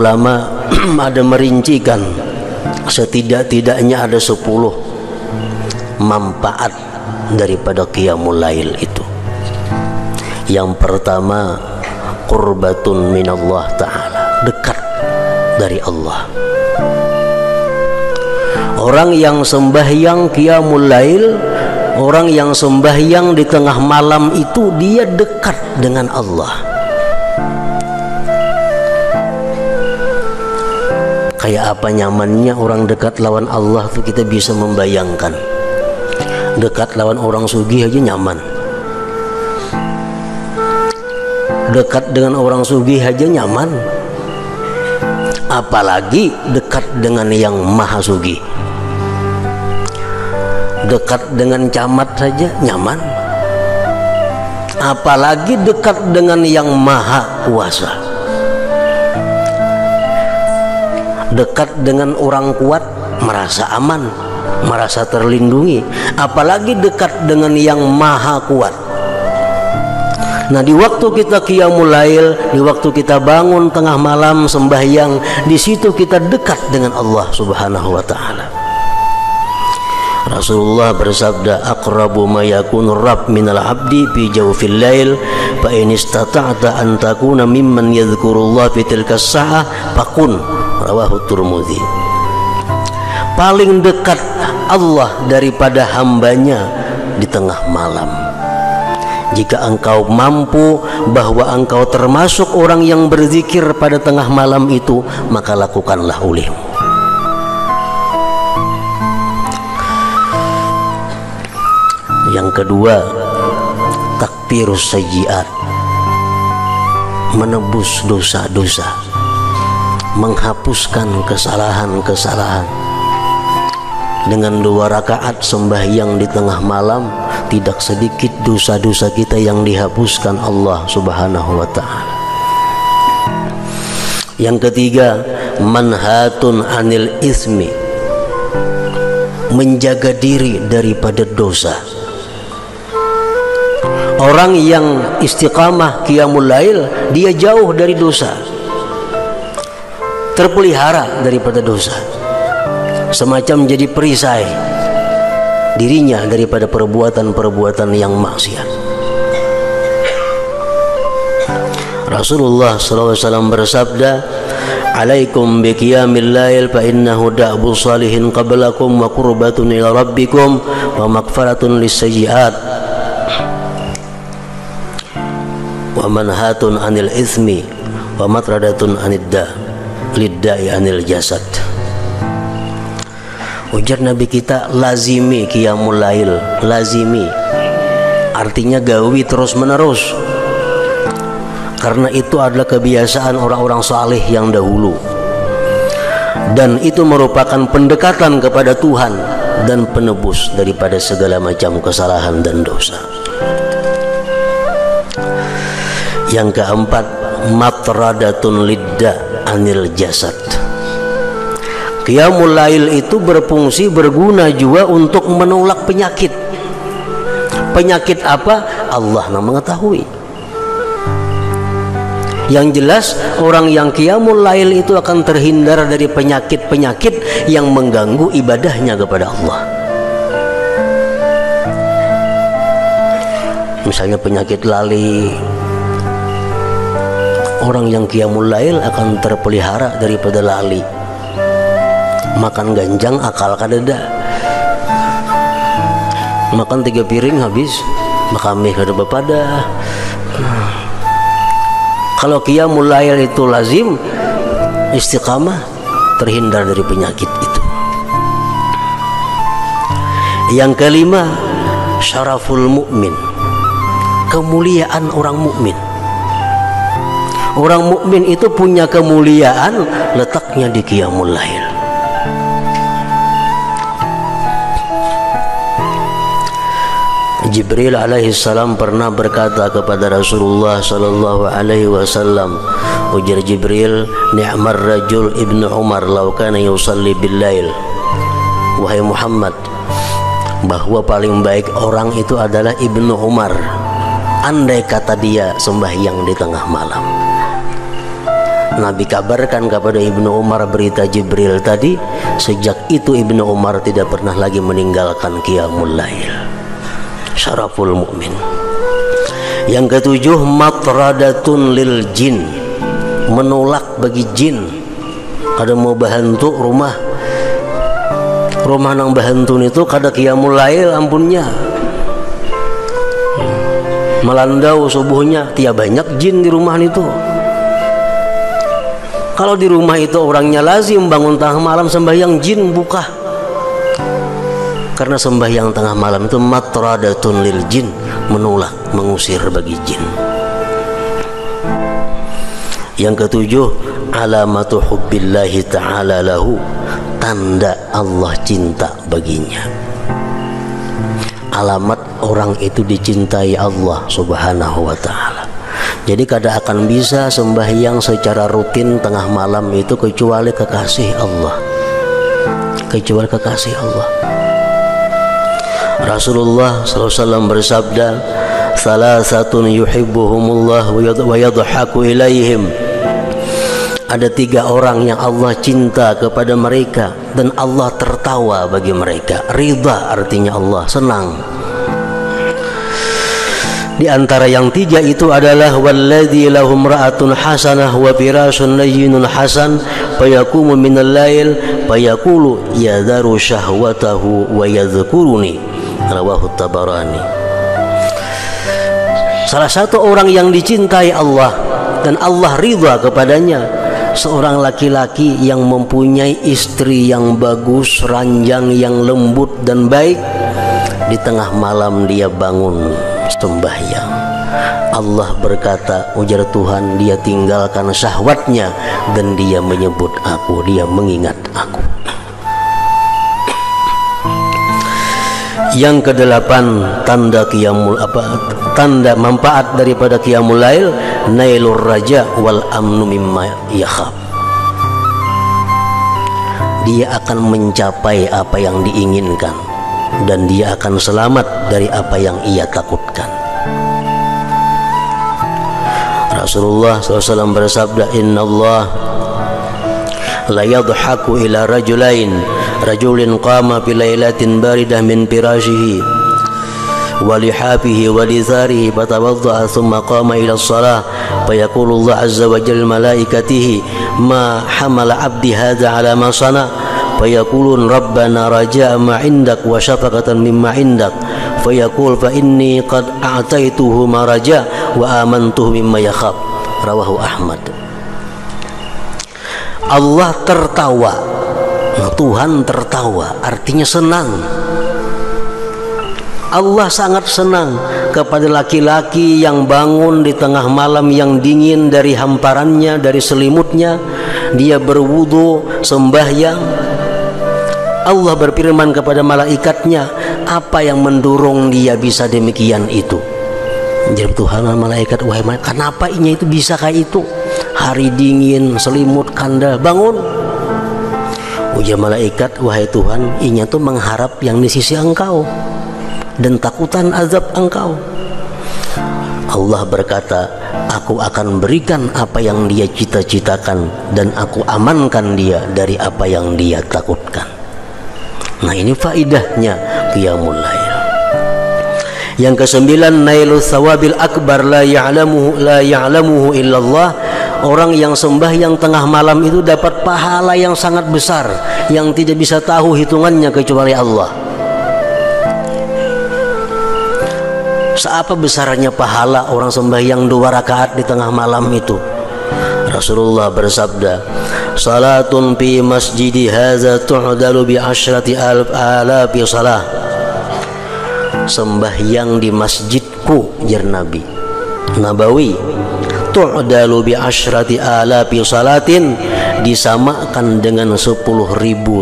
ulama ada merincikan setidak-tidaknya ada 10 manfaat daripada qiyamul lail itu. Yang pertama, qurbatun minallah ta'ala, dekat dari Allah. Orang yang sembahyang qiyamul lail, orang yang sembahyang di tengah malam itu, dia dekat dengan Allah. Kayak apa nyamannya orang dekat lawan Allah tuh kita bisa membayangkan. Dekat lawan orang sugih aja nyaman. Dekat dengan orang sugih aja nyaman, apalagi dekat dengan yang maha sugih. Dekat dengan camat saja nyaman, apalagi dekat dengan yang maha kuasa. Dekat dengan orang kuat merasa aman, merasa terlindungi, apalagi dekat dengan yang maha kuat. Nah, di waktu kita qiyamul lail, di waktu kita bangun tengah malam sembahyang, di situ kita dekat dengan Allah Subhanahu wa taala. Rasulullah bersabda, aqrabu ma yakunu rabb minal abdi fi jawfil lail, fa in istata'ta an takuna mimman yadhkurullah fi tilka as-sa'ah faqun, rawahu Tirmidzi. Paling dekat Allah daripada hambanya di tengah malam. Jika engkau mampu bahwa engkau termasuk orang yang berzikir pada tengah malam itu, maka lakukanlah olehmu. Yang kedua, takfirus sayyi'at, menebus dosa-dosa, menghapuskan kesalahan-kesalahan. Dengan 2 rakaat sembahyang di tengah malam, tidak sedikit dosa-dosa kita yang dihapuskan Allah Subhanahu wa ta'ala. Yang ketiga, manhatun anil ismi, menjaga diri daripada dosa. Orang yang istiqamah qiyamul lail, dia jauh dari dosa, terpelihara daripada dosa, semacam jadi perisai dirinya daripada perbuatan-perbuatan yang maksiat. Rasulullah SAW bersabda, alaikum biqiyamil lail fa innahu da'bu salihin qablakum wa qurbatun ila rabbikum wa maghfiratun lis-sayyi'at wa manhatun anil ithmi wa matradatun lidda'i anil jasad. Ujar Nabi kita, lazimi qiyamul lail, lazimi artinya gawi terus menerus, karena itu adalah kebiasaan orang-orang saleh yang dahulu, dan itu merupakan pendekatan kepada Tuhan dan penebus daripada segala macam kesalahan dan dosa. Yang keempat, matradatun lidda anil jasad. Qiyamul lail itu berfungsi, berguna juga untuk menolak penyakit. Penyakit apa? Allah yang mengetahui. Yang jelas, orang yang qiyamul lail itu akan terhindar dari penyakit-penyakit yang mengganggu ibadahnya kepada Allah. Misalnya penyakit lali. Orang yang qiyamul lail akan terpelihara daripada lali. Makan ganjang akal kadeda, makan 3 piring habis, makamih kada bepada. Kalau qiyamul lail itu lazim, istiqamah, terhindar dari penyakit itu. Yang kelima, syaraful mukmin, kemuliaan orang mukmin. Orang mukmin itu punya kemuliaan, letaknya di qiyamul lail. Jibril alaihissalam pernah berkata kepada Rasulullah sallallahu alaihi wasallam, ujar Jibril, ni'mar rajul ibnu Umar law kana yusalli bil lail. Wahai Muhammad, bahwa paling baik orang itu adalah Ibnu Umar, andai kata dia sembahyang di tengah malam. Nabi kabarkan kepada Ibnu Umar berita Jibril tadi. Sejak itu Ibnu Umar tidak pernah lagi meninggalkan qiyamul lail. Syaraful mukmin. Yang ketujuh, matradatun lil jin, menolak bagi jin. Kada mau bahantu rumah nang bahantun itu kada qiyamul lail ampunnya. Melandau subuhnya, tiap banyak jin di rumah itu. Kalau di rumah itu orangnya lazim bangun tengah malam sembahyang, jin buka. Karena sembahyang tengah malam itu matradatun lil jin, menolak, mengusir bagi jin. Yang ketujuh, alamatu hubbillahi ta'ala lahu, tanda Allah cinta baginya. Alamat orang itu dicintai Allah subhanahu wa ta'ala. Jadi kada akan bisa sembahyang secara rutin tengah malam itu kecuali kekasih Allah. Kecuali kekasih Allah. Rasulullah SAW bersabda, salasatun yuhibbuhumullah wa yadhaku ilaihim. Ada 3 orang yang Allah cinta kepada mereka dan Allah tertawa bagi mereka. Ridha artinya Allah senang. Di antara yang 3 itu adalah walladzi lahum ra'atun hasanah wa firashun layyinun hasan fayaqumu minal lail fayaqulu yadharu syahwatahu wa yadhkuruni. Rawahu Tabarani. Salah satu orang yang dicintai Allah dan Allah ridha kepadanya, seorang laki-laki yang mempunyai istri yang bagus, ranjang yang lembut dan baik. Di tengah malam dia bangun sembahyang. Allah berkata, ujar Tuhan, dia tinggalkan syahwatnya dan dia menyebut aku, dia mengingat aku. Yang ke-8, tanda manfaat daripada qiyamul lail, nailur raja wal amnu mimma yakhaf. Dia akan mencapai apa yang diinginkan dan dia akan selamat dari apa yang ia takutkan. Rasulullah SAW bersabda, Inna Allah la yadhaku ila rajulin qama fi lailatin baridah min firashihi wa lihafihi wa lizarihi fatawadda'a thumma qama ila as-salah fayaqulu Allah azza wa jalla malaikatihi ma hamala abdi hadha ala ma sana fayaqulun rabbana raja'a ma indak wa syafaqatan mimma indak fayaqul fa inni qad a'taituhu ma raja' wa amantuhu mimma yakhaf. Rawahu Ahmad. Allah tertawa, Tuhan tertawa, artinya senang. Allah sangat senang kepada laki-laki yang bangun di tengah malam yang dingin dari hamparannya, dari selimutnya. Dia berwudu, sembahyang. Allah berfirman kepada malaikatnya, apa yang mendorong dia bisa demikian itu? Jadi Tuhan malaikat, wahai malaikat, kenapa inya itu bisa kayak itu? Hari dingin, selimut kanda, bangun. Ujar malaikat, wahai Tuhan, inya tuh mengharap yang di sisi Engkau dan takutan azab Engkau. Allah berkata, aku akan berikan apa yang dia cita-citakan dan aku amankan dia dari apa yang dia takutkan. Nah, ini faidahnya qiyamul lail. Yang ke-9, nailu thawabil akbar la ya'lamuhu illallah. Orang yang sembahyang tengah malam itu dapat pahala yang sangat besar yang tidak bisa tahu hitungannya kecuali Allah. Seapa besarnya pahala orang sembahyang 2 rakaat di tengah malam itu? Rasulullah bersabda, salatun fi masjidi hadza tu'dalu bi 10,000 salah. Sembahyang di masjidku, jar Nabi Nabawi, tu'dalu bi 10,000 salatin, disamakan dengan 10.000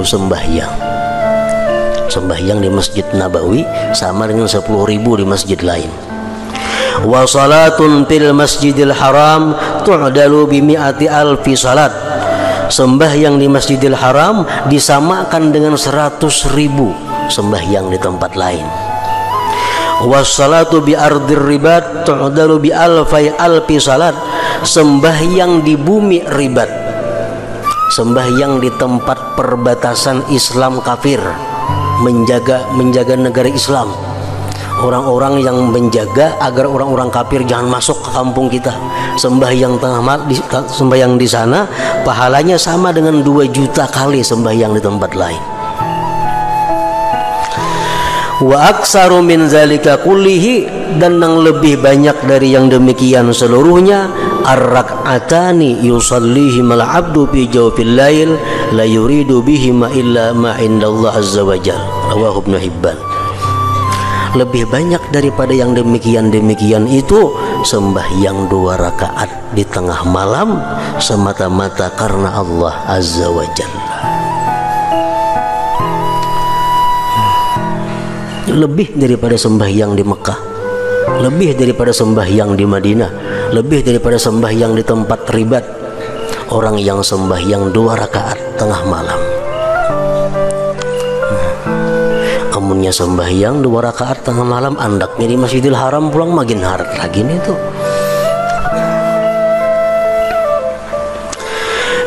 sembahyang. Sembahyang di Masjid Nabawi sama dengan 10.000 di masjid lain. Wa salatun fil Masjidil Haram tu'dalu bi 100,000 salat. Sembahyang di Masjidil Haram disamakan dengan 100.000 sembahyang di tempat lain. wassalatu bi ardir ribat tu'dalu bi alfi salat. Sembahyang di bumi ribat, sembahyang di tempat perbatasan Islam kafir, menjaga negara Islam, orang-orang yang menjaga agar orang-orang kafir jangan masuk ke kampung kita. Sembahyang sembahyang di sana pahalanya sama dengan 2 juta kali sembahyang di tempat lain. Wa aksaru min zalika kullihi, dan yang lebih banyak dari yang demikian seluruhnya, ar-rak'atani yusallihimal abdu fi jawfil lail la yuridu bihima illa ma indallah azza wajal. Rawahu Ibnu Hibban. Lebih banyak daripada yang demikian itu sembahyang 2 rakaat di tengah malam semata-mata karena Allah azza wajalla. Lebih daripada sembahyang di Mekah, lebih daripada sembahyang di Madinah, lebih daripada sembahyang di tempat ribat. Orang yang sembahyang 2 rakaat tengah malam, amunnya sembahyang 2 rakaat tengah malam, andaknya di Masjidil Haram pulang makin harat lagi nih tuh.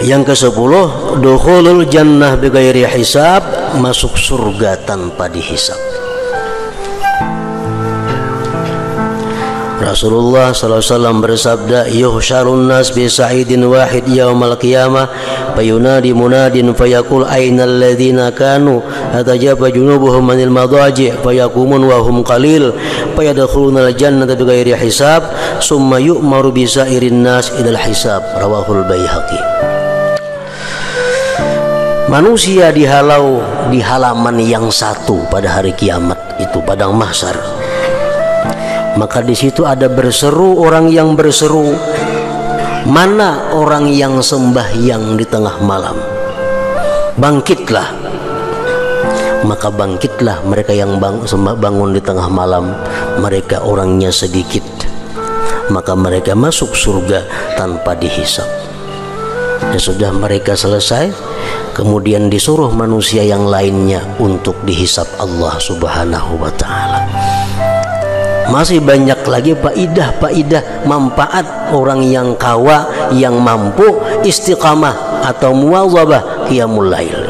Yang ke-10, dukhulul jannah bighairi hisab, masuk surga tanpa dihisab. Rasulullah SAW bersabda, yuhsyarun nas bi sa'idin wahid yaumal qiyamah fayunadi munadin fayaqul ainal ladzina kanu atajaba junubuhum manil madaji fayaqumun wa hum qalil fayadkhuluna al jannata bighairi hisab summa yu'maru bi sa'irin nas ilal hisab. Rawahul Baihaqi. Manusia dihalau di halaman yang satu pada hari kiamat, itu padang mahsyar. Maka di situ ada berseru orang yang berseru, mana orang yang sembahyang di tengah malam? Bangkitlah. Maka bangkitlah mereka yang bangun di tengah malam. Mereka orangnya sedikit, maka mereka masuk surga tanpa dihisab. Dan sudah mereka selesai, kemudian disuruh manusia yang lainnya untuk dihisab Allah Subhanahu wa ta'ala. Masih banyak lagi faidah manfaat orang yang kawa, yang mampu istiqamah atau muwazabah qiyamul lail.